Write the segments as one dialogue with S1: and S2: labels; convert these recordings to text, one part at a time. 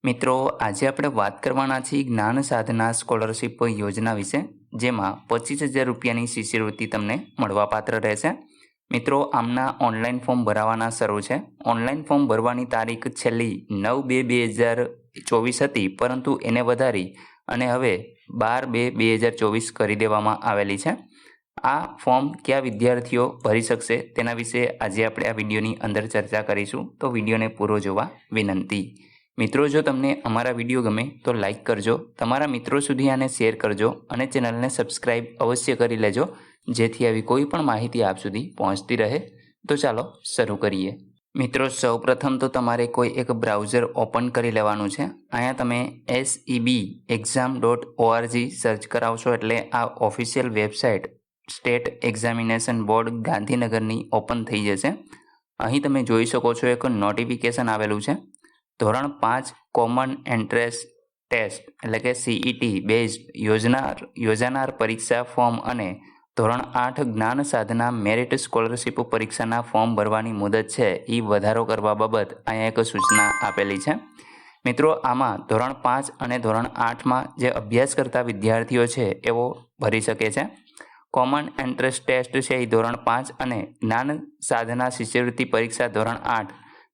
S1: મિત્રો, આજે આપણે વાત કરવાના છીએ જ્ઞાન સાધના સ્કોલરશિપ યોજના વિશે, જેમાં 25,000 રૂપિયાની શિષ્યવૃત્તિ તમને મળવાપાત્ર રહેશે. મિત્રો, આમના ઓનલાઈન ફોર્મ ભરાવાના શરૂ છે. ઓનલાઈન ફોર્મ ભરવાની તારીખ છેલ્લી 9/2/2024 હતી, પરંતુ એને વધારી અને હવે 12/2/2024 કરી દેવામાં આવેલી છે. આ ફોર્મ કયા વિદ્યાર્થીઓ ભરી શકશે તેના વિશે આજે આપણે આ વિડીયોની અંદર ચર્ચા કરીશું, તો વિડીયોને પૂરો જોવા વિનંતી. મિત્રો, જો તમને અમારા વિડીયો ગમે તો લાઈક કરજો, તમારા મિત્રો સુધી આને શેર કરજો અને ચેનલને સબસ્ક્રાઈબ અવશ્ય કરી લેજો, જેથી આવી કોઈ પણ માહિતી આપ સુધી પહોંચતી રહે. તો ચાલો શરૂ કરીએ. મિત્રો, સૌપ્રથમ તો તમારે કોઈ એક બ્રાઉઝર ઓપન કરી લેવાનું છે. અહીંયા તમે SEBexam.org સર્ચ કરાવશો એટલે આ official website state examination board ગાંધીનગરની ઓપન થઈ જશે. અહીં તમે જોઈ શકો છો એક નોટિફિકેશન આવેલું છે. ધોરણ 5 કોમન એન્ટ્રન્સ ટેસ્ટ એટલે કે CET બેઝડ યોજાનાર પરીક્ષા ફોર્મ અને ધોરણ 8 જ્ઞાન સાધના મેરિટ સ્કોલરશિપ પરીક્ષાના ફોર્મ ભરવાની મુદત છે એ વધારો કરવા બાબત અહીંયા એક સૂચના આપેલી છે. મિત્રો, આમાં ધોરણ 5 અને ધોરણ 8માં જે અભ્યાસ કરતા વિદ્યાર્થીઓ છે એવો ભરી શકે છે. કોમન એન્ટ્રન્સ ટેસ્ટ છે એ ધોરણ 5 અને જ્ઞાન સાધના શિષ્યવૃત્તિ પરીક્ષા ધોરણ 8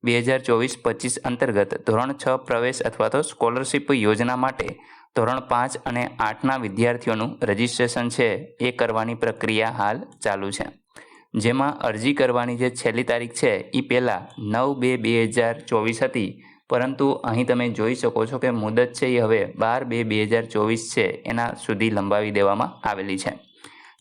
S1: 2024-25 અંતર્ગત ધોરણ 6 પ્રવેશ અથવા તો સ્કોલરશિપ યોજના માટે ધોરણ 5 અને 8ના વિદ્યાર્થીઓનું રજિસ્ટ્રેશન છે એ કરવાની પ્રક્રિયા હાલ ચાલુ છે. જેમાં અરજી કરવાની જે છેલ્લી તારીખ છે એ પહેલાં 9/2/2024 હતી, પરંતુ અહીં તમે જોઈ શકો છો કે મુદત છે એ હવે 12/2/2024 છે એના સુધી લંબાવી દેવામાં આવેલી છે.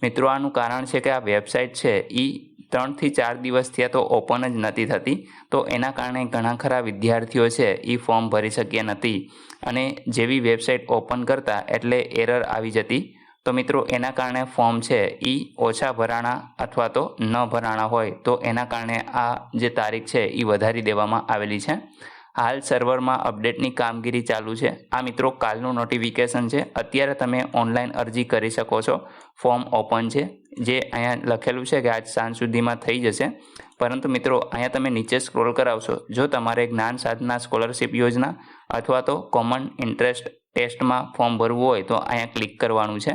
S1: મિત્રો, આનું કારણ છે કે આ વેબસાઇટ છે એ 3 થી 4 દિવસ થયા તો ઓપન જ નથી થતી, તો એના કારણે ઘણા ખરા વિદ્યાર્થીઓ છે એ ફોર્મ ભરી શક્યા નથી અને જેવી વેબસાઇટ ઓપન કરતા એટલે એરર આવી જતી. તો મિત્રો, એના કારણે ફોર્મ છે એ ઓછા ભરાણા અથવા તો ન ભરાણા હોય તો એના કારણે આ જે તારીખ છે એ વધારી દેવામાં આવેલી છે. હાલ સર્વરમાં અપડેટની કામગીરી ચાલુ છે. આ મિત્રો કાલનું નોટિફિકેશન છે. અત્યારે તમે ઓનલાઈન અરજી કરી શકો છો. ફોર્મ ઓપન છે, જે અહીંયા લખેલું છે કે આજ સાંજ સુધીમાં થઈ જશે. પરંતુ મિત્રો, અહીંયા તમે નીચે સ્ક્રોલ કરાવશો, જો તમારે જ્ઞાન સાધના સ્કોલરશિપ યોજના અથવા તો કોમન ઇન્ટરેસ્ટ ટેસ્ટમાં ફોર્મ ભરવું હોય તો અહીંયા ક્લિક કરવાનું છે.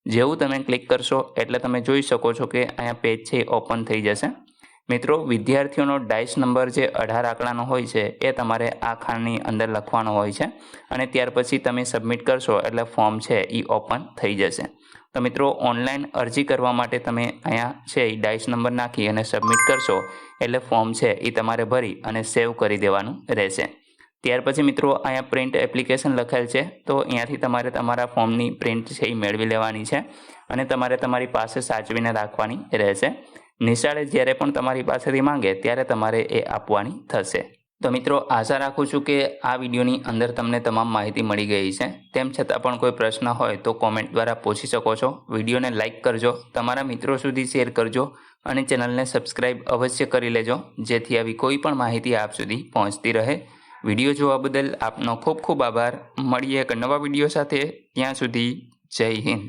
S1: જેવું તમે ક્લિક કરશો એટલે તમે જોઈ શકો છો કે અહીંયા પેજ છે ઓપન થઈ જશે. મિત્રો, વિદ્યાર્થીઓનો ડાઇસ નંબર જે 18 આંકડાનો હોય છે એ તમારે આ ખાનની અંદર લખવાનો હોય છે અને ત્યાર પછી તમે સબમિટ કરશો એટલે ફોર્મ છે એ ઓપન થઈ જશે. તો મિત્રો, ઓનલાઈન અરજી કરવા માટે તમે અહીંયા છે એ ડાઇસ નંબર નાખી અને સબમિટ કરશો એટલે ફોર્મ છે એ તમારે ભરી અને સેવ કરી દેવાનું રહેશે. ત્યાર પછી મિત્રો, અહીંયા પ્રિન્ટ એપ્લિકેશન લખેલ છે, તો અહીંયાથી તમારે તમારા ફોર્મની પ્રિન્ટ છે એ મેળવી લેવાની છે અને તમારે તમારી પાસે સાચવીને રાખવાની રહેશે. નિશાળે જ્યારે પણ તમારી પાસેથી માંગે ત્યારે તમારે એ આપવાની થશે. તો મિત્રો, આશા રાખું છું કે આ વિડીયોની અંદર તમને તમામ માહિતી મળી ગઈ છે. તેમ છતાં પણ કોઈ પ્રશ્ન હોય તો કોમેન્ટ દ્વારા પૂછી શકો છો. વિડીયોને લાઇક કરજો, તમારા મિત્રો સુધી શેર કરજો અને ચેનલને સબસ્ક્રાઈબ અવશ્ય કરી લેજો, જેથી આવી કોઈ પણ માહિતી આપ સુધી પહોંચતી રહે. વિડીયો જોવા બદલ આપનો ખૂબ ખૂબ આભાર. મળીએ એક નવા વિડીયો સાથે. ત્યાં સુધી જય હિન્દ.